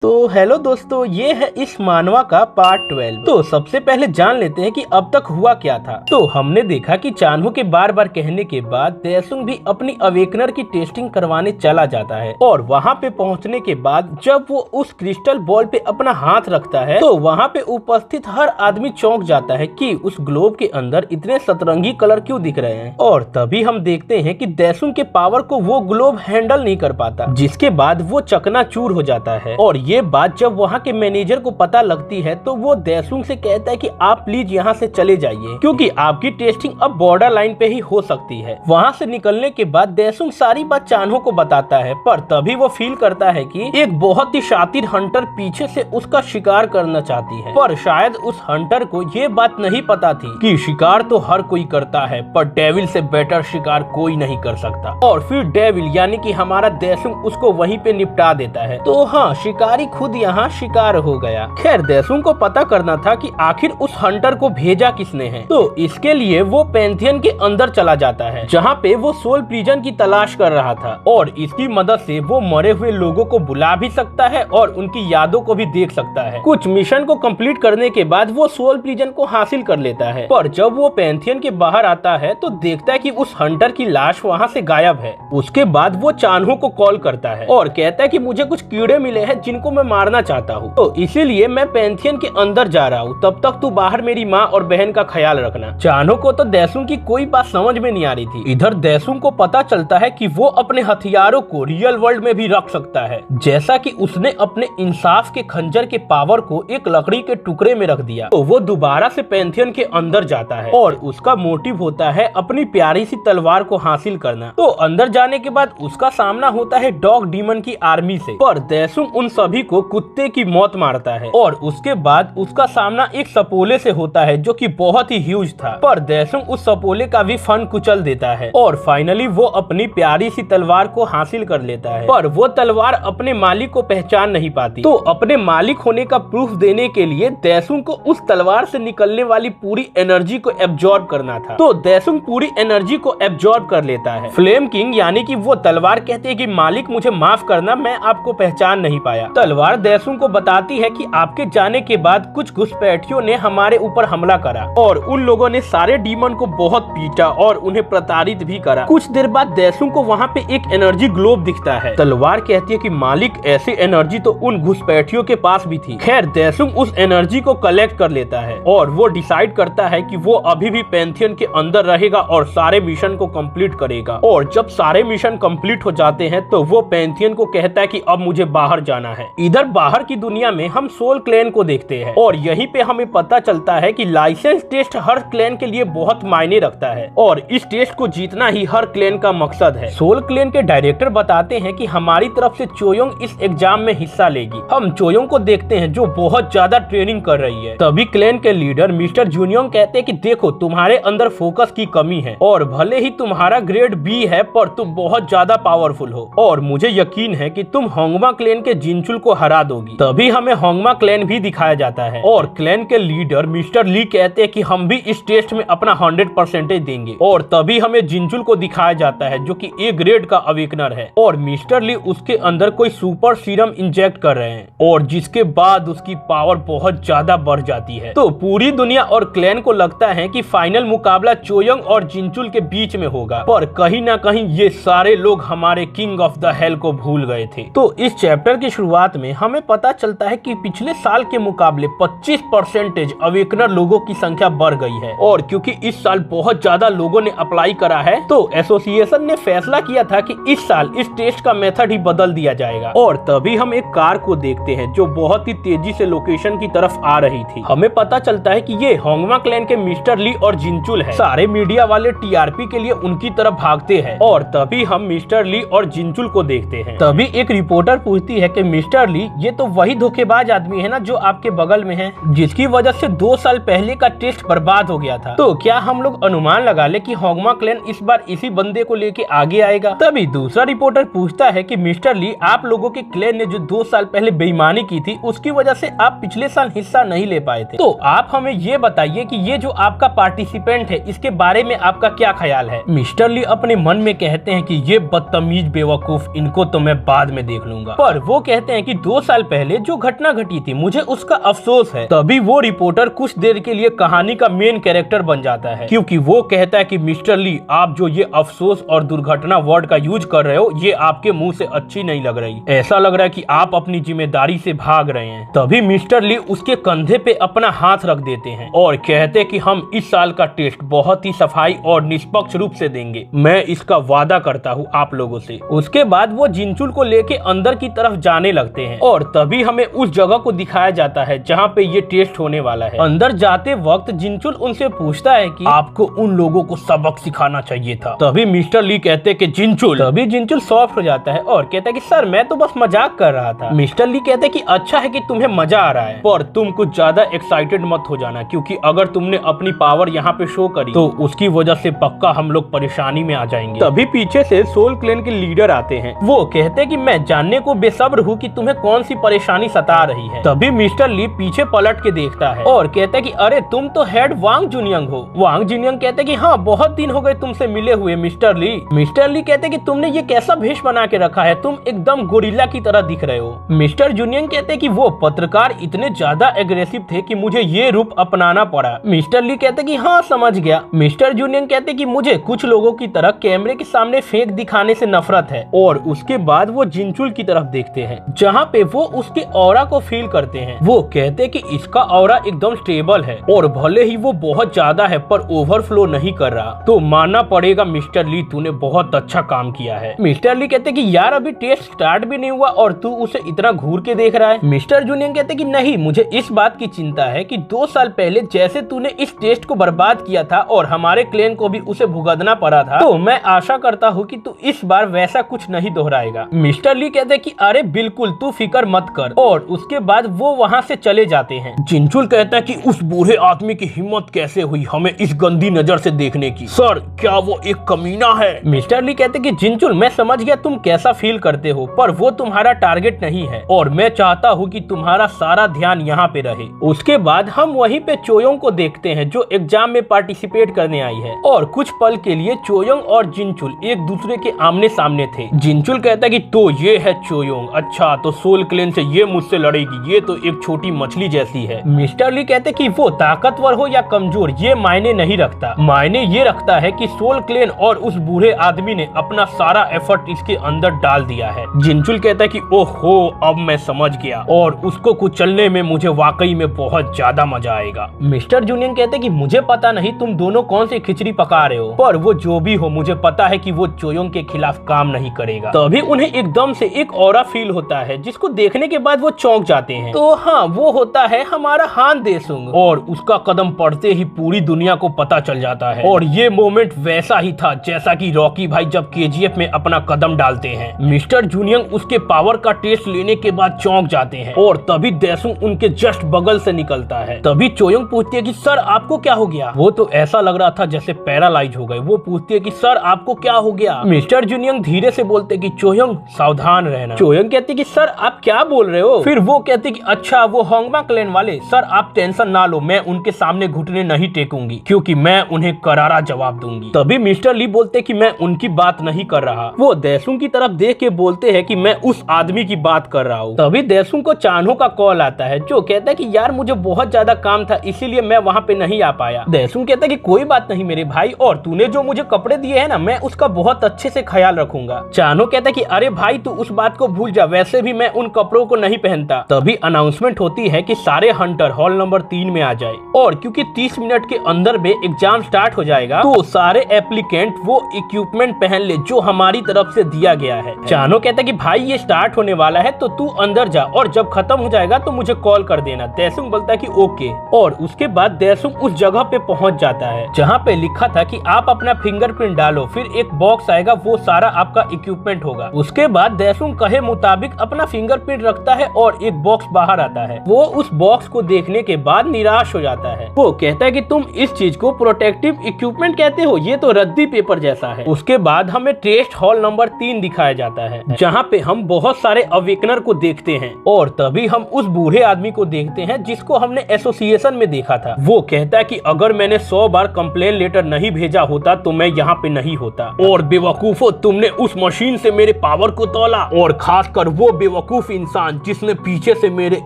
तो हेलो दोस्तों, ये है इस मानवा का पार्ट 12। तो सबसे पहले जान लेते हैं कि अब तक हुआ क्या था। तो हमने देखा कि चानहो के बार बार कहने के बाद देसुंग भी अपनी अवेकनर की टेस्टिंग करवाने चला जाता है और वहाँ पे पहुँचने के बाद जब वो उस क्रिस्टल बॉल पे अपना हाथ रखता है तो वहाँ पे उपस्थित हर आदमी चौंक जाता है कि उस ग्लोब के अंदर इतने सतरंगी कलर क्यों दिख रहे हैं। और तभी हम देखते हैं कि देसुंग के पावर को वो ग्लोब हैंडल नहीं कर पाता, जिसके बाद वो चकनाचूर हो जाता है। और ये बात जब वहाँ के मैनेजर को पता लगती है तो वो देसुंग से कहता है कि आप प्लीज यहाँ से चले जाइए, क्योंकि आपकी टेस्टिंग अब बॉर्डर लाइन पे ही हो सकती है। वहाँ से निकलने के बाद देसुंग सारी बात चानहो को बताता है, पर तभी वो फील करता है कि एक बहुत ही शातिर हंटर पीछे से उसका शिकार करना चाहती है। पर शायद उस हंटर को ये बात नहीं पता थी कि शिकार तो हर कोई करता है, पर डेविल से बेटर शिकार कोई नहीं कर सकता। और फिर डेविल यानी कि हमारा देसुंग उसको वहीं पे निपटा देता है। तो हाँ, शिकारी खुद यहाँ शिकार हो गया। खैर, देसुंग को पता करना था कि आखिर उस हंटर को भेजा किसने है, तो इसके लिए वो पैंथियन के अंदर चला जाता है, जहाँ पे वो सोल प्रिजन की तलाश कर रहा था। और इसकी मदद से वो मरे हुए लोगों को बुला भी सकता है और उनकी यादों को भी देख सकता है। कुछ मिशन को कंप्लीट करने के बाद वो सोल प्रिजन को हासिल कर लेता है। पर जब वो पैंथियन के बाहर आता है तो देखता है कि उस हंटर की लाश वहाँ से गायब है। उसके बाद वो चानहो को कॉल करता है और कहता है कि मुझे कुछ कीड़े मिले हैं जिनको मैं मारना चाहता हूँ, तो इसीलिए मैं पैंथियन के अंदर जा रहा हूँ। तब तक तू बाहर मेरी माँ और बहन का ख्याल रखना। चानहो को तो देसुंग की कोई बात समझ में नहीं आ रही थी। इधर देसुंग को पता चलता है कि वो अपने हथियारों को रियल वर्ल्ड में भी रख सकता है, जैसा कि उसने अपने इंसाफ के खंजर के पावर को एक लकड़ी के टुकड़े में रख दिया। तो वो दोबारा से पैंथियन के अंदर जाता है और उसका मोटिव होता है अपनी प्यारी सी तलवार को हासिल करना। तो अंदर जाने के बाद उसका सामना होता है डॉग डीमन की आर्मी से, पर देसुंग उन सभी को कुत्ते की मौत मारता है। और उसके बाद उसका सामना एक सपोले से होता है जो कि बहुत ही ह्यूज था, पर देसुंग उस सपोले का भी फन कुचल देता है और फाइनली वो अपनी प्यारी सी तलवार को हासिल कर लेता है। पर वो तलवार अपने मालिक को पहचान नहीं पाती, तो अपने मालिक होने का प्रूफ देने के लिए देसुंग को उस तलवार से निकलने वाली पूरी एनर्जी को एब्जॉर्ब करना था। तो देसुंग पूरी एनर्जी को एब्जॉर्ब कर लेता है। फ्लेम किंग यानी कि वो तलवार कहते हैं कि मालिक मुझे माफ करना, मैं आपको पहचान नहीं पाया। तलवार देसुंग को बताती है कि आपके जाने के बाद कुछ घुसपैठियों ने हमारे ऊपर हमला करा और उन लोगों ने सारे डीमन को बहुत पीटा और उन्हें प्रताड़ित भी करा। कुछ देर बाद देसुंग को वहाँ पे एक एनर्जी ग्लोब दिखता है। तलवार कहती है कि मालिक, ऐसी एनर्जी तो उन घुसपैठियों के पास भी थी। खैर, देसुंग उस एनर्जी को कलेक्ट कर लेता है और वो डिसाइड करता है कि वो अभी भी पैंथियन के अंदर रहेगा और सारे मिशन को कंप्लीट करेगा। और जब सारे मिशन कंप्लीट हो जाते हैं तो वो पैंथियन को कहता है कि अब मुझे बाहर जाना है। इधर बाहर की दुनिया में हम सोल क्लैन को देखते हैं और यहीं पे हमें पता चलता है कि लाइसेंस टेस्ट हर क्लैन के लिए बहुत मायने रखता है और इस टेस्ट को जीतना ही हर क्लैन का मकसद है। सोल क्लैन के डायरेक्टर बताते हैं कि हमारी तरफ से चोयोंग इस एग्जाम में हिस्सा लेगी। हम चोयोंग को देखते हैं जो बहुत ज्यादा ट्रेनिंग कर रही है। तभी क्लैन के लीडर मिस्टर जूनियोंग कहते हैं कि देखो, तुम्हारे अंदर फोकस की कमी है और भले ही तुम्हारा ग्रेड बी है, पर तुम बहुत ज्यादा पावरफुल हो और मुझे यकीन है कि तुम होंगमा क्लैन के जिनचुल को हरा दोगी। तभी हमें होंगमा क्लैन भी दिखाया जाता है और क्लैन के लीडर मिस्टर ली कहते हैं कि हम भी इस टेस्ट में अपना 100% देंगे। और तभी हमें जिनचुल को दिखाया जाता है जो कि ए ग्रेड का अवेकनर है और मिस्टर ली उसके अंदर कोई सुपर सीरम इंजेक्ट कर रहे हैं और जिसके बाद उसकी पावर बहुत ज्यादा बढ़ जाती है। तो पूरी दुनिया और क्लैन को लगता है कि फाइनल मुकाबला चोयोंग और जिनचुल के बीच में होगा, पर कहीं ना कहीं ये सारे लोग हमारे किंग ऑफ द हेल को भूल गए थे। तो इस चैप्टर की शुरुआत में हमें पता चलता है कि पिछले साल के मुकाबले 25% अवेकनर लोगों की संख्या बढ़ गई है और क्योंकि इस साल बहुत ज्यादा लोगों ने अप्लाई करा है तो एसोसिएशन ने फैसला किया था कि इस साल इस टेस्ट का मेथड ही बदल दिया जाएगा। और तभी हम एक कार को देखते हैं जो बहुत ही तेजी से लोकेशन की तरफ आ रही थी। हमें पता चलता है कि ये होंगमा क्लैन के मिस्टर ली और जिनचुल है। सारे मीडिया वाले टीआरपी के लिए उनकी तरफ भागते हैं और तभी हम मिस्टर ली और जिनचुल को देखते हैं। तभी एक रिपोर्टर पूछती है कि मिस्टर ली, ये तो वही धोखेबाज आदमी है ना जो आपके बगल में है, जिसकी वजह से 2 साल पहले का टेस्ट बर्बाद हो गया था। तो क्या हम लोग अनुमान लगा ले कि होंगमा क्लैन इस बार इसी बंदे को लेके आगे आएगा? तभी दूसरा रिपोर्टर पूछता है कि मिस्टर ली, आप लोगों के क्लैन ने जो 2 साल पहले बेईमानी की थी उसकी वजह से आप पिछले साल हिस्सा नहीं ले पाए थे, तो आप हमें ये बताइए कि ये जो आपका पार्टिसिपेंट है इसके बारे में आपका क्या ख्याल है? मिस्टर ली अपने मन में कहते हैं कि ये बदतमीज बेवकूफ, इनको तो मैं बाद में देख लूंगा। पर वो कहते हैं कि कि 2 साल पहले जो घटना घटी थी मुझे उसका अफसोस है। तभी वो रिपोर्टर कुछ देर के लिए कहानी का मेन कैरेक्टर बन जाता है, क्योंकि वो कहता है कि मिस्टर ली, आप जो ये अफसोस और दुर्घटना वर्ड का यूज कर रहे हो ये आपके मुंह से अच्छी नहीं लग रही। ऐसा लग रहा है कि आप अपनी जिम्मेदारी से भाग रहे हैं। तभी मिस्टर ली उसके कंधे पे अपना हाथ रख देते हैं और कहते कि हम इस साल का टेस्ट बहुत ही सफाई और निष्पक्ष रूप से देंगे, मैं इसका वादा करता हूँ आप लोगों से। उसके बाद वो जिनचुल को लेके अंदर की तरफ जाने लगते हैं और तभी हमें उस जगह को दिखाया जाता है जहाँ पे ये टेस्ट होने वाला है। अंदर जाते वक्त जिनचुल उनसे पूछता है कि आपको उन लोगों को सबक सिखाना चाहिए था। तभी मिस्टर ली कहते कि जिनचुल सॉफ्ट हो जाता है और कहता है कि सर मैं तो बस मजाक कर रहा था। मिस्टर ली कहते कि अच्छा है कि तुम्हें मजा आ रहा है, पर तुम कुछ ज्यादा एक्साइटेड मत हो जाना, क्योंकि अगर तुमने अपनी पावर यहाँ पे शो करी तो उसकी वजह से पक्का हम लोग परेशानी में आ जाएंगे। तभी पीछे से सोल क्लैन के लीडर आते हैं। वो कहते कि मैं जानने को बेसब्र हूँ कि तुम्हें कौन सी परेशानी सता रही है। तभी मिस्टर ली पीछे पलट के देखता है और कहता है कि अरे तुम तो हेड वांग जुनियंग हो। वांग जुनियंग कहते कि हाँ बहुत दिन हो गए तुमसे मिले हुए मिस्टर ली। मिस्टर ली कहते कि तुमने ये कैसा भेष बना के रखा है, तुम एकदम गोरिल्ला की तरह दिख रहे हो। मिस्टर जुनियंग कहते कि वो पत्रकार इतने ज्यादा एग्रेसिव थे कि मुझे ये रूप अपनाना पड़ा। मिस्टर ली कहते कि हाँ समझ गया। मिस्टर जुनियंग कहते कि मुझे कुछ लोगों की तरह कैमरे के सामने फेक दिखाने से नफरत है। और उसके बाद वो जिनचुल की तरफ देखते हैं जहाँ पे वो उसके ऑरा को फील करते हैं। वो कहते कि इसका ऑरा एकदम स्टेबल है और भले ही वो बहुत ज्यादा है पर ओवरफ्लो नहीं कर रहा। तो मानना पड़ेगा मिस्टर ली, तूने बहुत अच्छा काम किया है। मिस्टर ली कहते कि यार अभी टेस्ट स्टार्ट भी नहीं हुआ और तू उसे इतना घूर के देख रहा है। मिस्टर जूनियन कहते कि नहीं, मुझे इस बात की चिंता है कि 2 साल पहले जैसे तूने इस टेस्ट को बर्बाद किया था और हमारे क्लैन को भी उसे भुगतना पड़ा था, तो मैं आशा करता हूँ कि तू इस बार वैसा कुछ नहीं दोहराएगा। मिस्टर ली कहते कि अरे बिल्कुल तू फिक्र मत कर, और उसके बाद वो वहाँ से चले जाते हैं। जिनचुल कहता है कि उस बूढ़े आदमी की हिम्मत कैसे हुई हमें इस गंदी नजर से देखने की, सर क्या वो एक कमीना है। मिस्टर ली कहते कि जिनचुल मैं समझ गया तुम कैसा फील करते हो, पर वो तुम्हारा टारगेट नहीं है और मैं चाहता हूँ कि तुम्हारा सारा ध्यान यहाँ पे रहे। उसके बाद हम वहीं पे चोयोंग को देखते हैं जो एग्जाम में पार्टिसिपेट करने आई है, और कुछ पल के लिए चोयोंग और जिनचुल एक दूसरे के आमने सामने थे। जिनचुल कहता है कि तो ये है चोयोंग, अच्छा तो सोल क्लैन से ये मुझसे लड़ेगी, ये तो एक छोटी मछली जैसी है। मिस्टर ली कहते कि वो ताकतवर हो या कमजोर ये मायने नहीं रखता, मायने ये रखता है कि सोल क्लैन और उस बूढ़े आदमी ने अपना सारा एफर्ट इसके अंदर डाल दिया है। जिनचुल कहता है कि ओहो अब मैं समझ गया और उसको कुचलने में मुझे वाकई में बहुत ज्यादा मजा आएगा। मिस्टर जूनियन कहते कि मुझे पता नहीं तुम दोनों कौन सी खिचड़ी पका रहे हो, पर वो जो भी हो मुझे पता है कि वो चोयोंग के खिलाफ काम नहीं करेगा। तभी उन्हें एकदम से एक ऑरा फील होता है जिसको देखने के बाद वो चौंक जाते हैं। तो हाँ वो होता है हमारा हान देसुंग, और उसका कदम पड़ते ही पूरी दुनिया को पता चल जाता है। और ये मोमेंट वैसा ही था जैसा कि रॉकी भाई जब केजीएफ में अपना कदम डालते हैं। मिस्टर जूनियंग उसके पावर का टेस्ट लेने के बाद चौंक जाते हैं और तभी देसुंग उनके जस्ट बगल से निकलता है। तभी चोयोंग पूछती है कि सर आपको क्या हो गया। वो तो ऐसा लग रहा था जैसे पैरालाइज हो गए। वो पूछती है कि सर आपको क्या हो गया। मिस्टर जूनियंग धीरे से बोलते कि चोयोंग सावधान रहना। चोयोंग कहती कि सर आप क्या बोल रहे हो। फिर वो कहती कि अच्छा वो होंगमा क्लैन वाले, सर आप टेंशन ना लो, मैं उनके सामने घुटने नहीं टेकूंगी क्योंकि मैं उन्हें करारा जवाब दूंगी। तभी मिस्टर ली बोलते कि मैं उनकी बात नहीं कर रहा। वो देसुंग की तरफ देख के बोलते हैं कि मैं उस आदमी की बात कर रहा हूँ। तभी देसुंग को चानहो का कॉल आता है जो कहता है कि यार मुझे बहुत ज्यादा काम था इसीलिए मैं वहाँ पे नहीं आ पाया। देसुंग कहता है कि कोई बात नहीं मेरे भाई, और तूने जो मुझे कपड़े दिए हैं ना मैं उसका बहुत अच्छे से ख्याल रखूंगा। चानहो कहता है कि अरे भाई तू उस बात को भूल जा, वैसे भी मैं उन कपड़ों को नहीं पहनता। तभी अनाउंसमेंट होती है कि सारे हंटर हॉल नंबर 3 में आ जाए, और क्योंकि 30 मिनट के अंदर में एग्जाम स्टार्ट हो जाएगा तो सारे एप्लीकेंट वो इक्विपमेंट पहन ले जो हमारी तरफ से दिया गया है। चानो कहता है कि भाई ये स्टार्ट होने वाला है तो तू अंदर जा और जब खत्म हो जाएगा तो मुझे कॉल कर देना। देसुंग बोलता है कि ओके, और उसके बाद देसुंग उस जगह पे पहुंच जाता है जहाँ पे लिखा था कि आप अपना फिंगरप्रिंट डालो, फिर एक बॉक्स आएगा वो सारा आपका इक्विपमेंट होगा। उसके बाद देसुंग कहे मुताबिक अपना फिंगरप्रिंट रखता है और एक बॉक्स बाहर आता है। वो उस बॉक्स को देखने के बाद निराश हो जाता है। वो कहता है कि तुम इस चीज को प्रोटेक्टिव इक्विपमेंट कहते हो, ये तो रद्दी पेपर जैसा है। उसके बाद हमें टेस्ट हॉल नंबर 3 दिखाया जाता है जहाँ पे हम बहुत सारे अवेकनर को देखते हैं, और तभी हम उस बूढ़े आदमी को देखते हैं जिसको हमने एसोसिएशन में देखा था। वो कहता है कि अगर मैंने 100 बार कंप्लेन लेटर नहीं भेजा होता तो मैं यहाँ पे नहीं होता, और बेवकूफो तुमने उस मशीन से मेरे पावर को तोला, और खासकर वो बेवकूफ बेवकूफ इंसान जिसने पीछे से मेरे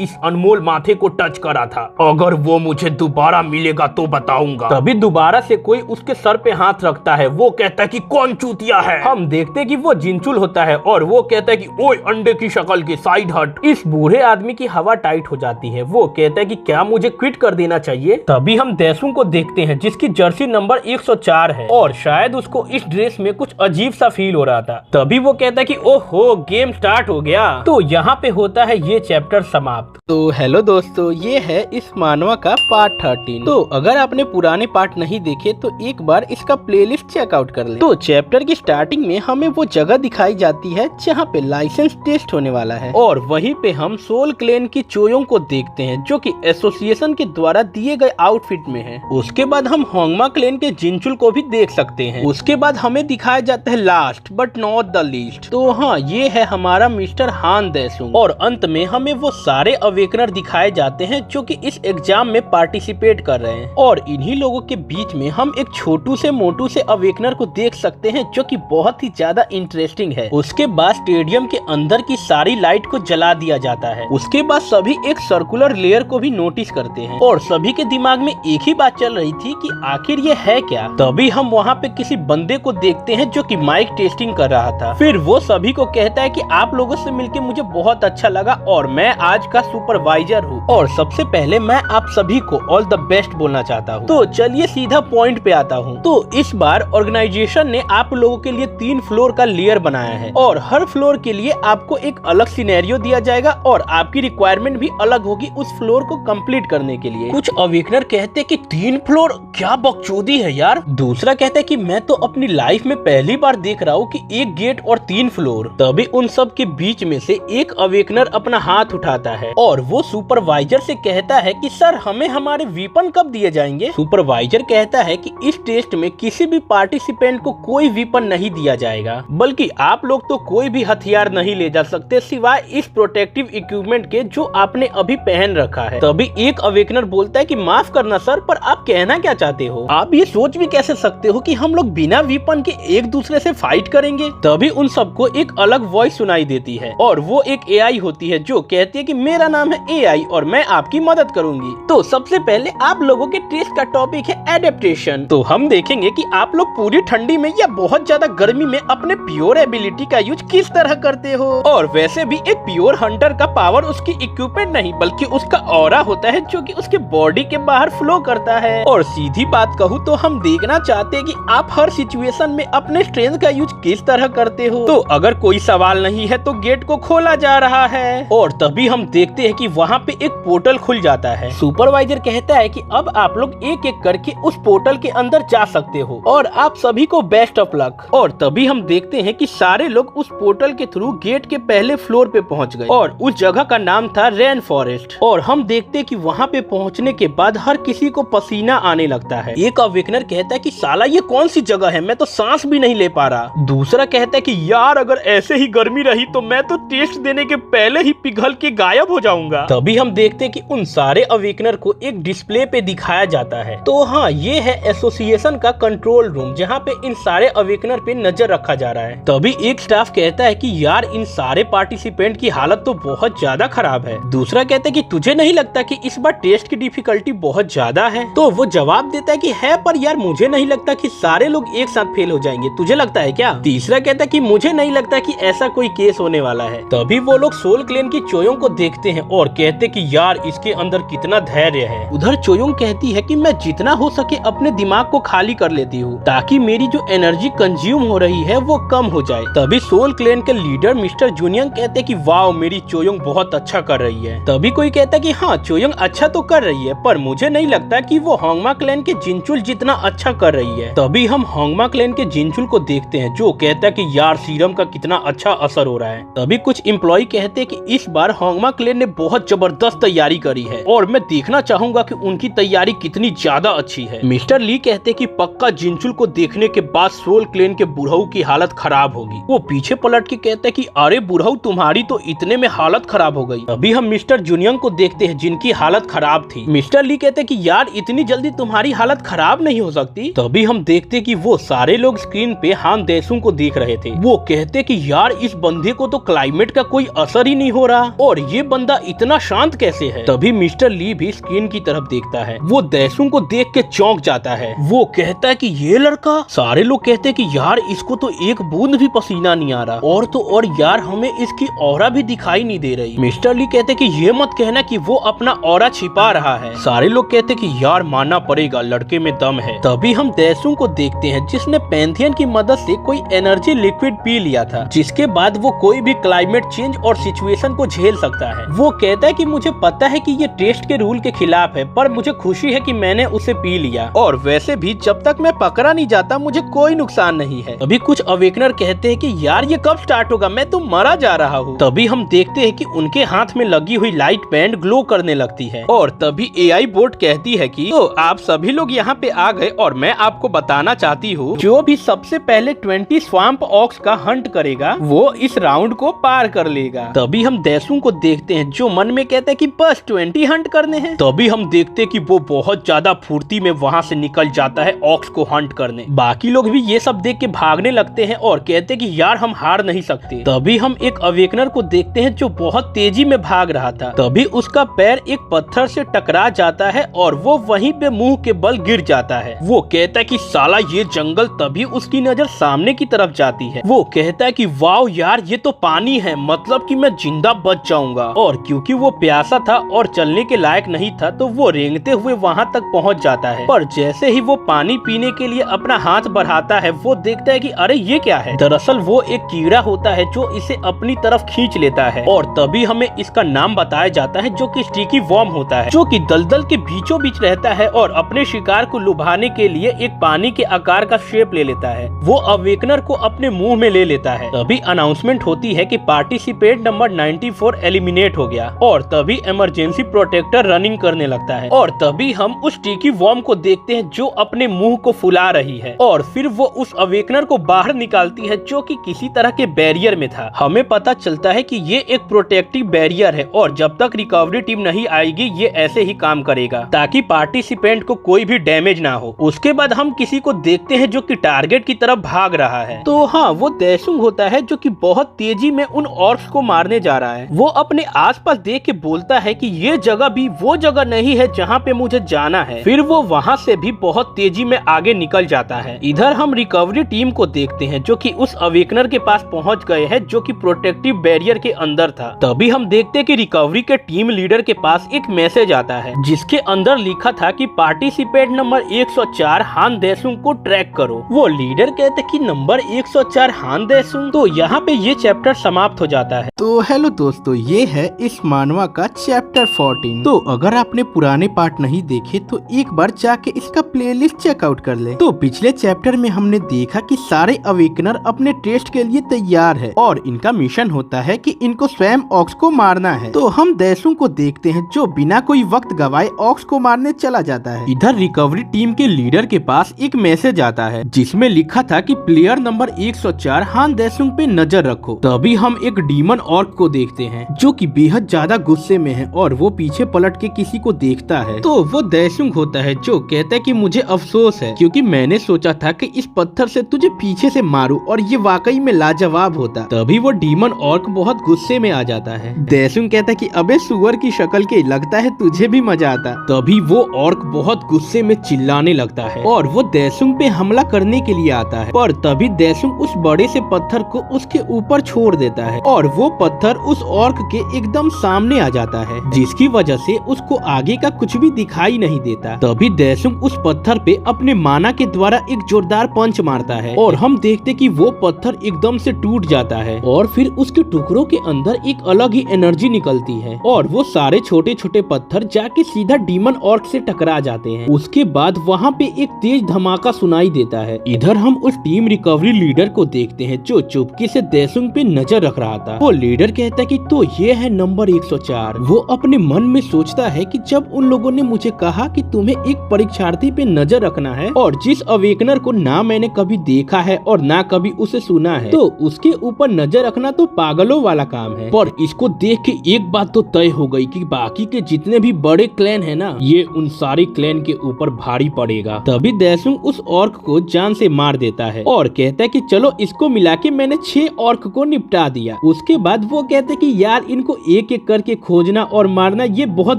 इस अनमोल माथे को टच करा था, अगर वो मुझे दोबारा मिलेगा तो बताऊंगा। तभी दोबारा से कोई उसके सर पे हाथ रखता है। वो कहता है कि कौन चूतिया है। हम देखते हैं कि वो जिनचुल होता है और वो कहता है कि ओए अंडे की शक्ल की साइड हट। इस बूढ़े आदमी की हवा टाइट हो जाती है। वो कहता है कि क्या मुझे क्विट कर देना चाहिए। तभी हम दैसुंग को देखते हैं जिसकी जर्सी नंबर 104 है और शायद उसको इस ड्रेस में कुछ अजीब सा फील हो रहा था। तभी वो कहता है कि ओहो गेम स्टार्ट हो गया। तो यहाँ पे होता है ये चैप्टर समाप्त। तो हेलो दोस्तों, ये है इस मानवा का पार्ट 13। तो अगर आपने पुराने पार्ट नहीं देखे तो एक बार इसका प्लेलिस्ट चेकआउट कर ले। तो चैप्टर की स्टार्टिंग में हमें वो जगह दिखाई जाती है जहाँ पे लाइसेंस टेस्ट होने वाला है और वहीं पे हम सोल क्लैन की चोयोंग को देखते हैं जो कि एसोसिएशन के द्वारा दिए गए आउटफिट में है। उसके बाद हम होंगमा क्लैन के जिनचुल को भी देख सकते हैं। उसके बाद हमें दिखाया जाता है last but not the least. तो हाँ, ये है हमारा मिस्टर हान दैसुंग। और अंत में हमें वो सारे अवेकनर दिखाए जाते हैं जो कि इस एग्जाम में पार्टिसिपेट कर रहे हैं। और इन्हीं लोगों के बीच में हम एक छोटू से मोटू से अवेकनर को देख सकते हैं जो कि बहुत ही ज्यादा इंटरेस्टिंग है। उसके बाद स्टेडियम के अंदर की सारी लाइट को जला दिया जाता है। उसके बाद सभी एक सर्कुलर लेयर को भी नोटिस करते हैं और सभी के दिमाग में एक ही बात चल रही थी कि आखिर ये है क्या। तभी हम वहाँ पे किसी बंदे को देखते हैं जो कि माइक टेस्टिंग कर रहा था। फिर वो सभी को कहता है कि आप लोगों से मिलके मुझे बहुत अच्छा लगा और मैं आज का सुपरवाइजर हूँ और सबसे पहले मैं आप सभी को ऑल द बेस्ट बोलना चाहता हूँ। तो चलिए सीधा पॉइंट पे आता हूँ। तो इस बार ऑर्गेनाइजेशन ने आप लोगों के लिए 3 फ्लोर का लेयर बनाया है और हर फ्लोर के लिए आपको एक अलग सिनेरियो दिया जाएगा और आपकी रिक्वायरमेंट भी अलग होगी उस फ्लोर को कंप्लीट करने के लिए। कुछ अवेकनर कहते हैं कि 3 फ्लोर क्या बकचोदी है यार। दूसरा कहता है कि मैं तो अपनी लाइफ में पहली बार देख रहा हूँ कि 1 गेट और 3 फ्लोर। तभी उन सब के बीच में से एक अवेकनर अपना हाथ उठाता है और वो सुपरवाइजर से कहता है कि सर हमें हमारे वीपन कब दिए जाएंगे। सुपरवाइजर कहता है कि इस टेस्ट में किसी भी पार्टिसिपेंट को कोई वीपन नहीं दिया जाएगा, बल्कि आप लोग तो कोई भी हथियार नहीं ले जा सकते सिवाय इस प्रोटेक्टिव इक्विपमेंट के जो आपने अभी पहन रखा है। तभी एक अवेकनर बोलता है कि माफ करना सर, पर आप कहना क्या चाहते हो? आप ये सोच भी कैसे सकते हो कि हम लोग बिना वीपन के एक दूसरे से फाइट करेंगे। तभी उन सबको एक अलग वॉइस सुनाई देती है और वो एक एआई होती है जो कहती है कि मेरा नाम है एआई और मैं आपकी मदद करूंगी। तो सबसे पहले आप लोगों के टेस्ट का टॉपिक है एडेप्टेशन। तो हम देखेंगे कि आप लोग पूरी ठंडी में या बहुत ज्यादा गर्मी में अपने प्योर एबिलिटी का यूज किस तरह करते हो। और वैसे भी एक प्योर हंटर का पावर उसकी इक्विपमेंट नहीं बल्कि उसका ऑरा होता है जो कि उसके बॉडी के बाहर फ्लो करता है। और सीधी बात कहूँ तो हम देखना चाहते हैं कि आप हर सिचुएशन में अपने स्ट्रेंथ का यूज किस तरह करते हो। तो अगर कोई सवाल नहीं है तो गेट को खोला जा रहा है और तभी हम देखते हैं कि वहाँ पे एक पोर्टल खुल जाता है। सुपरवाइजर कहता है कि अब आप लोग एक एक करके उस पोर्टल के अंदर जा सकते हो और आप सभी को बेस्ट ऑफ लक। और तभी हम देखते हैं कि सारे लोग उस पोर्टल के थ्रू गेट के पहले फ्लोर पे पहुंच गए और उस जगह का नाम था रेन फॉरेस्ट। और हम देखते हैं कि वहाँ पे पहुँचने के बाद हर किसी को पसीना आने लगता है। एक अवेकनर कहता है कि साला ये कौन सी जगह है, मैं तो सांस भी नहीं ले पा रहा। दूसरा कहता है कि यार अगर ऐसे ही गर्मी रही तो मैं तो टेस्ट देने के पहले ही पिघल के गायब हो जाऊंगा। तभी हम देखते हैं कि उन सारे अवेकनर को एक डिस्प्ले पे दिखाया जाता है। तो हाँ, ये है एसोसिएशन का कंट्रोल रूम जहाँ पे इन सारे अवेकनर पे नजर रखा जा रहा है। तभी एक स्टाफ कहता है कि यार इन सारे पार्टिसिपेंट की हालत तो बहुत ज्यादा खराब है। दूसरा कहता है कि तुझे नहीं लगता कि इस बार टेस्ट की डिफिकल्टी बहुत ज्यादा है? तो वो जवाब देता है कि है, पर यार मुझे नहीं लगता कि सारे लोग एक साथ फेल हो जाएंगे, तुझे लगता है क्या? तीसरा कहता है कि मुझे नहीं लगता कि ऐसा कोई केस होने वाला है। तभी वो लोग सोल क्लैन की चोयोंग को देखते हैं और कहते कि यार इसके अंदर कितना धैर्य है। उधर चोयोंग कहती है कि मैं जितना हो सके अपने दिमाग को खाली कर लेती हूँ ताकि मेरी जो एनर्जी कंज्यूम हो रही है वो कम हो जाए। तभी सोल क्लैन के लीडर मिस्टर जूनियंग कहते कि वाओ मेरी चोयोंग बहुत अच्छा कर रही है। तभी कोई कहता कि हाँ चोयोंग अच्छा तो कर रही है, पर मुझे नहीं लगता कि वो होंगमा क्लैन के जिनचुल जितना अच्छा कर रही है। तभी हम होंगमा क्लैन के जिनचुल को देखते हैं जो कहता है कि यार सीरम का कितना अच्छा असर हो रहा है। तभी कुछ एम्प्लॉय कहते हैं कि इस बार होंगमा क्लैन ने बहुत जबरदस्त तैयारी करी है और मैं देखना चाहूंगा कि उनकी तैयारी कितनी ज्यादा अच्छी है। मिस्टर ली कहते कि पक्का जिनचुल को देखने के बाद सोल क्लैन के बुढ़ऊ की हालत खराब होगी। वो पीछे पलट के कहते कि अरे बुढ़ऊ तुम्हारी तो इतने में हालत खराब हो गई। अभी हम मिस्टर जूनियंग को देखते हैं जिनकी हालत खराब थी। मिस्टर ली कहते कि यार इतनी जल्दी तुम्हारी हालत खराब नहीं हो सकती। तभी हम देखते कि वो सारे लोग स्क्रीन पे हान दैसुंग को देख रहे थे। वो कहते कि यार इस बंदे को तो क्लाइमेट का का कोई असर ही नहीं हो रहा और ये बंदा इतना शांत कैसे है। तभी मिस्टर ली भी स्क्रीन की तरफ देखता है। वो दैसुंग को देख के चौंक जाता है। वो कहता है कि ये लड़का। सारे लोग कहते हैं कि यार इसको तो एक बूंद भी पसीना नहीं आ रहा और तो और यार हमें इसकी ऑरा भी दिखाई नहीं दे रही। मिस्टर ली कहते कि ये मत कहना कि वो अपना ऑरा छिपा रहा है। सारे लोग कहते कि यार मानना पड़ेगा लड़के में दम है। तभी हम दैसुंग को देखते हैं जिसने पैंथियन की मदद से कोई एनर्जी लिक्विड पी लिया था, जिसके बाद वो कोई भी क्लाइमेट चेंज और सिचुएशन को झेल सकता है। वो कहता है कि मुझे पता है कि ये टेस्ट के रूल के खिलाफ है, पर मुझे खुशी है कि मैंने उसे पी लिया और वैसे भी जब तक मैं पकड़ा नहीं जाता मुझे कोई नुकसान नहीं है। अभी कुछ अवेकनर कहते हैं कि यार ये कब स्टार्ट होगा, मैं तो मरा जा रहा हूँ। तभी हम देखते हैं कि उनके हाथ में लगी हुई लाइट बैंड ग्लो करने लगती है और तभी एआई बोर्ड कहती है कि तो आप सभी लोग यहाँ पे आ गए और मैं आपको बताना चाहती हूँ जो भी सबसे पहले 20 स्वाम्प ऑक्स का हंट करेगा वो इस राउंड को पार कर लेगा। तभी हम दैसुंग को देखते हैं जो मन में कहते हैं कि बस 20 हंट करने हैं। तभी हम देखते हैं कि वो बहुत ज्यादा फुर्ती में वहाँ से निकल जाता है ऑक्स को हंट करने। बाकी लोग भी ये सब देख के भागने लगते हैं और कहते हैं कि यार हम हार नहीं सकते। तभी हम एक अवेकनर को देखते हैं जो बहुत तेजी में भाग रहा था। तभी उसका पैर एक पत्थर से टकरा जाता है और वो वहीं पे मुंह के बल गिर जाता है। वो कहता है कि साला ये जंगल। तभी उसकी नजर सामने की तरफ जाती है। वो कहता है कि वाओ यार ये तो पानी है, मतलब कि मैं जिंदा बच जाऊंगा। और क्योंकि वो प्यासा था और चलने के लायक नहीं था तो वो रेंगते हुए वहाँ तक पहुँच जाता है। पर जैसे ही वो पानी पीने के लिए अपना हाथ बढ़ाता है वो देखता है कि अरे ये क्या है। दरअसल वो एक कीड़ा होता है जो इसे अपनी तरफ खींच लेता है और तभी हमें इसका नाम बताया जाता है जो कि स्टिकी वर्म होता है, जो कि दलदल के बीचों बीच रहता है और अपने शिकार को लुभाने के लिए एक पानी के आकार का शेप ले लेता है। वो अवेकनर को अपने मुंह में ले लेता है। तभी अनाउंसमेंट होती है कि पार्टिसिपेंट नंबर 94 एलिमिनेट हो गया और तभी इमरजेंसी प्रोटेक्टर रनिंग करने लगता है और तभी हम उस स्टिकी वर्म को देखते हैं जो अपने मुंह को फुला रही है और फिर वो उस अवेकनर को बाहर निकालती है जो कि किसी तरह के बैरियर में था। हमें पता चलता है कि ये एक प्रोटेक्टिव बैरियर है और जब तक रिकवरी टीम नहीं आएगी ये ऐसे ही काम करेगा ताकि पार्टिसिपेंट को कोई भी डैमेज ना हो। उसके बाद हम किसी को देखते हैं जो कि टारगेट की तरफ भाग रहा है। तो हाँ, वो दैसुंग होता है जो कि बहुत तेजी में उन ऑर्क्स को मारने जा रहा है। वो अपने आसपास देख के बोलता है कि ये जगह भी वो जगह नहीं है जहाँ पे मुझे जाना है। फिर वो वहाँ से भी बहुत तेजी में आगे निकल जाता है। इधर हम रिकवरी टीम को देखते हैं जो कि उस अवेकनर के पास पहुंच गए हैं जो कि प्रोटेक्टिव बैरियर के अंदर था। तभी हम देखते हैं कि रिकवरी के टीम लीडर के पास एक मैसेज आता है जिसके अंदर लिखा था कि पार्टिसिपेंट नंबर 104 हान दैसुंग को ट्रैक करो। वो लीडर कहते कि नंबर 104 हान दैसुंग। तो यहाँ पे ये चैप्टर समाप्त हो जाता है। तो हेलो दोस्तों, ये है इस मानवा का चैप्टर 14। तो अगर आपने पुराने पार्ट नहीं देखे तो एक बार जाके इसका प्लेलिस्ट चेकआउट कर ले। तो पिछले चैप्टर में हमने देखा कि सारे अवेकनर अपने टेस्ट के लिए तैयार है और इनका मिशन होता है कि इनको स्वयं ऑक्स को मारना है। तो हम दैसुंग को देखते हैं जो बिना कोई वक्त गवाए ऑक्स को मारने चला जाता है। इधर रिकवरी टीम के लीडर के पास एक मैसेज आता है जिसमें लिखा था कि प्लेयर नंबर 104 हान दैसुंग पे नजर रखो। तभी हम एक डीमन ऑर्क को देखते हैं जो कि बेहद ज्यादा गुस्से में है और वो पीछे पलट के किसी को देखता है। तो वो दैसुंग होता है जो कहता है कि मुझे अफसोस है क्योंकि मैंने सोचा था कि इस पत्थर से तुझे पीछे से मारूं और ये वाकई में लाजवाब होता। तभी वो डीमन ऑर्क बहुत गुस्से में आ जाता है। दैसुंग कहता है कि अबे सुअर की शक्ल के, लगता है तुझे भी मजा आता। तभी वो ऑर्क बहुत गुस्से में चिल्लाने लगता है और वो दैसुंग पे हमला करने के लिए आता है। पर तभी दैसुंग उस बड़े से पत्थर को उसके ऊपर छोड़ देता है और वो पत्थर उस ऑर्क के एकदम सामने आ जाता है जिसकी वजह से उसको आगे का कुछ भी दिखाई नहीं देता। तभी दैसुंग उस पत्थर पे अपने माना के द्वारा एक जोरदार पंच मारता है और हम देखते कि वो पत्थर एकदम से टूट जाता है और फिर उसके टुकड़ों के अंदर एक अलग ही एनर्जी निकलती है और वो सारे छोटे छोटे पत्थर जाके सीधा डीमन ऑर्क से टकरा जाते हैं। उसके बाद वहाँ पे एक तेज धमाका सुनाई देता है। इधर हम उस टीम रिकवरी लीडर को देखते हैं जो चुपके से दैसुंग पे नजर रख रहा था। वो लीडर कहता है कि तो ये है नंबर 104। वो अपने मन में सोचता है कि जब उन लोगों ने मुझे कहा कि तुम्हें एक परीक्षार्थी पे नजर रखना है और जिस अवेकनर को ना मैंने कभी देखा है और ना कभी उसे सुना है, तो उसके ऊपर नजर रखना तो पागलों वाला काम है। पर इसको देख के एक बात तो तय हो गई कि बाकी के जितने भी बड़े क्लैन है ना, ये उन सारे क्लैन के ऊपर भारी पड़ेगा। तभी दैसुंग उस ऑर्क को जान से मार देता है और कहता है कि चलो इसको मिला के मैंने 6 ऑर्क को निपटा दिया। उसके बाद वो कहते कि यार इनको एक एक करके खोजना और मारना ये बहुत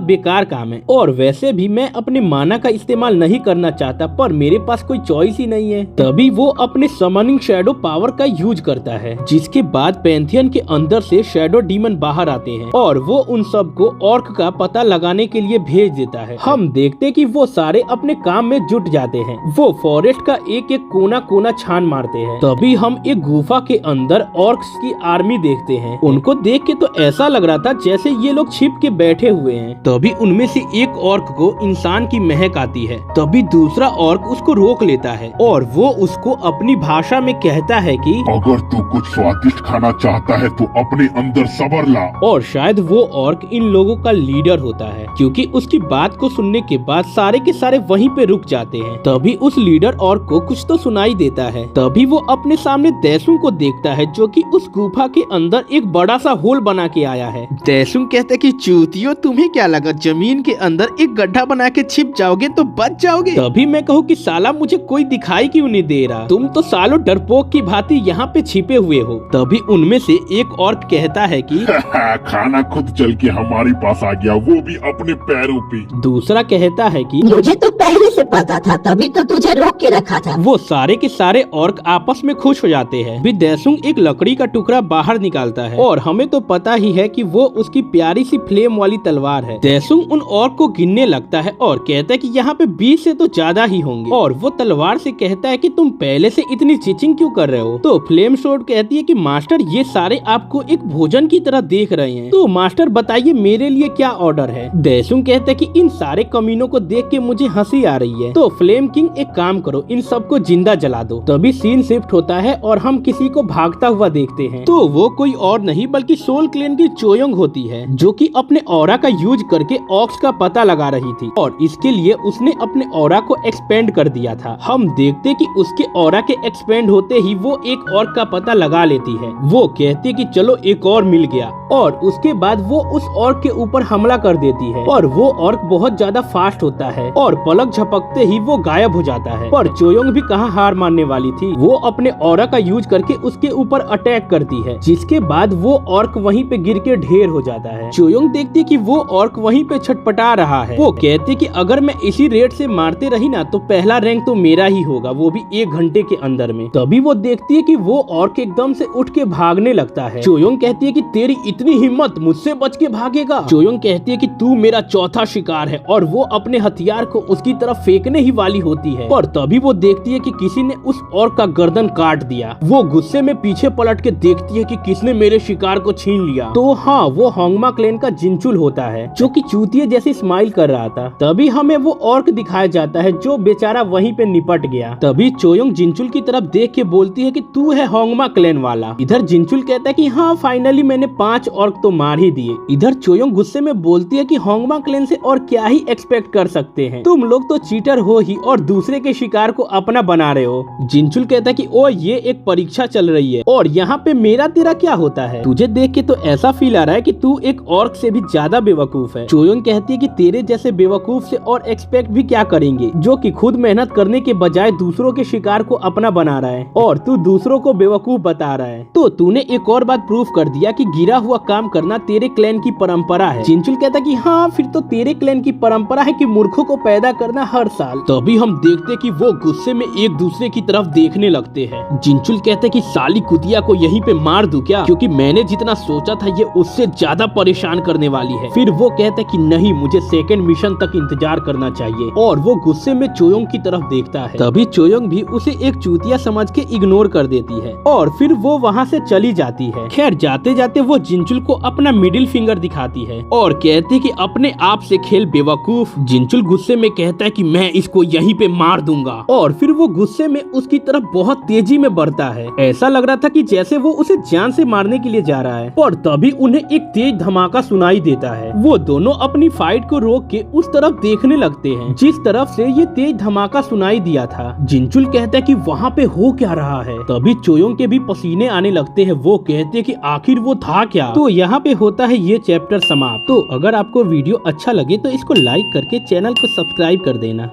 बेकार काम है, और वैसे भी मैं अपने माना का इस्तेमाल नहीं करना चाहता, पर मेरे पास कोई चॉइस ही नहीं है। तभी वो अपने समनिंग शैडो पावर का यूज करता है, जिसके बाद पैंथियन के अंदर से शैडो डीमन बाहर आते हैं और वो उन सबको ऑर्क का पता लगाने के लिए भेज देता है। हम देखते कि वो सारे अपने काम में जुट जाते हैं। वो फॉरेस्ट का एक एक कोना कोना छान मारते हैं। तभी हम एक गुफा के अंदर ऑर्क्स की आर्मी देखते हैं। उनको देख के तो ऐसा लग रहा था जैसे ये लोग छिप के बैठे हुए हैं। तभी उनमें से एक ऑर्क को इंसान की महक आती है। तभी दूसरा ऑर्क उसको रोक लेता है और वो उसको अपनी भाषा में कहता है कि अगर तू कुछ स्वादिष्ट खाना चाहता है तो अपने अंदर सब्र ला। और शायद वो ऑर्क इन लोगों का लीडर होता है, क्योंकि उसकी बात को सुनने के बाद सारे के सारे वहीं पे रुक जाते हैं। तभी उस लीडर ऑर्क को कुछ तो सुनाई देता है। तभी वो अपने सामने दैसुंग को देखता है, जो कि उस गुफा के अंदर एक बड़ा सा होल बना के आया है। दैसुंग कहता है कि चूतियो, तुम्हें क्या लगा जमीन के अंदर एक गड्ढा बना के छिप जाओगे तो बच जाओगे? तभी मैं कहूँ कि साला मुझे कोई दिखाई क्यों नहीं दे रहा, तुम तो सालों डरपोक की भांति यहाँ पे छिपे हुए हो। तभी उनमें से एक ऑर्क कहता है कि खाना खुद चल के हमारे पास आ गया, वो भी अपने पैरों पे। दूसरा कहता है कि मुझे तो पहले से पता था, तभी तो तुझे रोक के रखा था। वो सारे के सारे ऑर्क आपस में खुश हो जाते हैं। भी दैसुंग एक लकड़ी का टुकड़ा बाहर निकालता है और हमें तो पता ही है कि वो उसकी प्यारी सी फ्लेम वाली तलवार है। दैसुंग उन ऑर्क को गिनने लगता है और कहता है कि यहाँ पे 20 से तो ज्यादा ही होंगे, और वो तलवार से कहता है कि तुम पहले से इतनी चिचिंग क्यों कर रहे हो? तो फ्लेम शॉर्ट कहती है कि मास्टर ये सारे आपको एक भोजन की तरह देख रहे हैं, तो मास्टर बताइए मेरे लिए क्या ऑर्डर है? दैसुंग कहता है कि इन सारे कमीनों को देख के मुझे हंसी आ रही है, तो फ्लेम किंग एक काम करो, इन सबको जिंदा जला दो। तभी सीन शिफ्ट होता है और हम किसी को भागता हुआ देखते हैं। तो वो कोई और नहीं बल्कि सोल क्लेन की चोयोंग होती है, जो कि अपने ऑरा का यूज करके ऑक्स का पता लगा रही थी, और इसके लिए उसने अपने ऑरा को एक्सपेंड कर दिया था। हम देखते कि उसके ऑरा के एक्सपेंड होते ही वो एक ऑर्क का पता लगा लेती है। वो कहती है कि चलो एक और मिल गया, और उसके बाद वो उस ऑर्क के ऊपर हमला कर देती है, और वो ऑर्क बहुत ज्यादा फास्ट होता है और पलक झपकते ही वो गायब हो जाता है। पर चोयोंग भी कहाँ हार मानने वाली थी, वो अपने ऑरा का यूज करके उसके ऊपर अटैक करती है, जिसके बाद वो ऑर्क वहीं पे गिर के ढेर हो जाता है। चोयोंग देखती है कि वो ऑर्क वहीं पे छटपटा रहा है। वो कहती कि अगर मैं इसी रेट से मारते रही ना तो पहला रैंक तो मेरा ही होगा, वो भी 1 घंटे के अंदर में। तभी वो देखती है कि वो ऑर्क एकदम से उठ के भागने लगता है। चोयोंग कहती है कि तेरी इतनी हिम्मत, मुझसे बच के भागेगा? चोयोंग कहती है कि तू मेरा चौथा शिकार है, और वो अपने हथियार को उसकी तरफ फेंकने ही वाली होती है। पर तभी वो देखती है कि किसी ने उस ऑर्क का गर्दन काट दिया। वो गुस्से में पीछे पलट के देखती है कि किसने मेरे शिकार को छीन लिया। तो हाँ, वो होंगमा क्लैन का जिनचुल होता है, जो कि चूतिया जैसी स्माइल कर रहा था। तभी हमें वो ऑर्क दिखाया जाता है जो बेचारा वहीं पे निपट गया। तभी चोयोंग जिनचुल की तरफ देख के बोलती है कि तू है होंगमा क्लैन वाला। इधर जिनचुल कहता है कि हाँ, फाइनली मैंने 5 ऑर्क तो मार ही दिए। इधर चोयोंग गुस्से में बोलती है कि होंगमा क्लैन से और क्या ही एक्सपेक्ट कर सकते हैं, तुम लोग तो चीटर हो ही और दूसरे के शिकार को अपना बना रहे हो। जिनचुल कहता है कि ओ ये एक परीक्षा चल रही है और यहाँ पे मेरा तेरा क्या होता है? तुझे देख के तो ऐसा फील आ रहा है कि तू एक ऑर्क से भी ज्यादा बेवकूफ है। चोयोंग कहती है कि तेरे जैसे बेवकूफ से और एक्सपेक्ट भी क्या करेंगे, जो कि खुद मेहनत करने के बजाय दूसरों के शिकार को अपना बना रहा है, और तू दूसरों को बेवकूफ बता रहा है। तो तूने एक और बात प्रूफ कर दिया कि गिरा हुआ काम करना तेरे क्लैन की परंपरा है। जिनचुल कहता कि हाँ, फिर तो तेरे क्लैन की परंपरा है कि मूर्खों को पैदा करना हर साल। तभी हम देखते कि वो गुस्से में एक दूसरे की तरफ देखने लगते हैं। जिनचुल कहते कि साली कुतिया को यहीं पे मार दूं क्या, क्योंकि मैंने जितना सोचा था ये उससे ज्यादा परेशान करने वाली है। फिर वो कहते कि नहीं, मुझे सेकंड मिशन तक इंतजार करना चाहिए, और वो गुस्से में चोयोंग की तरफ देखता है। तभी चोयोंग भी उसे एक चूतिया समझ के इग्नोर कर देती है और फिर वो वहाँ से चली जाती है। खैर, जाते जाते वो जिनचुल को अपना मिडिल फिंगर दिखाती है और कहती कि अपने आप से खेल बेवकूफ। जिनचुल गुस्से में कहता है कि मैं इसको यहीं पे मार दूंगा, और फिर वो गुस्से में उसकी तरफ बहुत तेजी में बढ़ता है। ऐसा लग रहा था कि जैसे वो उसे जान से मारने के लिए जा रहा है, और तभी उन्हें एक तेज धमाका सुनाई देता है। वो दोनों अपनी फाइट को रोक के उस तरफ देखने लगते हैं जिस तरफ से ये तेज धमाका सुनाई दिया था। जिनचुल कहता है कि वहाँ पे हो क्या रहा है। तभी चोयोंग के भी पसीने आने लगते हैं। वो कहते हैं कि आखिर वो था क्या। तो यहाँ पे होता है ये चैप्टर समाप्त। तो अगर आपको वीडियो अच्छा लगे तो इसको लाइक करके चैनल को सब्सक्राइब कर देना।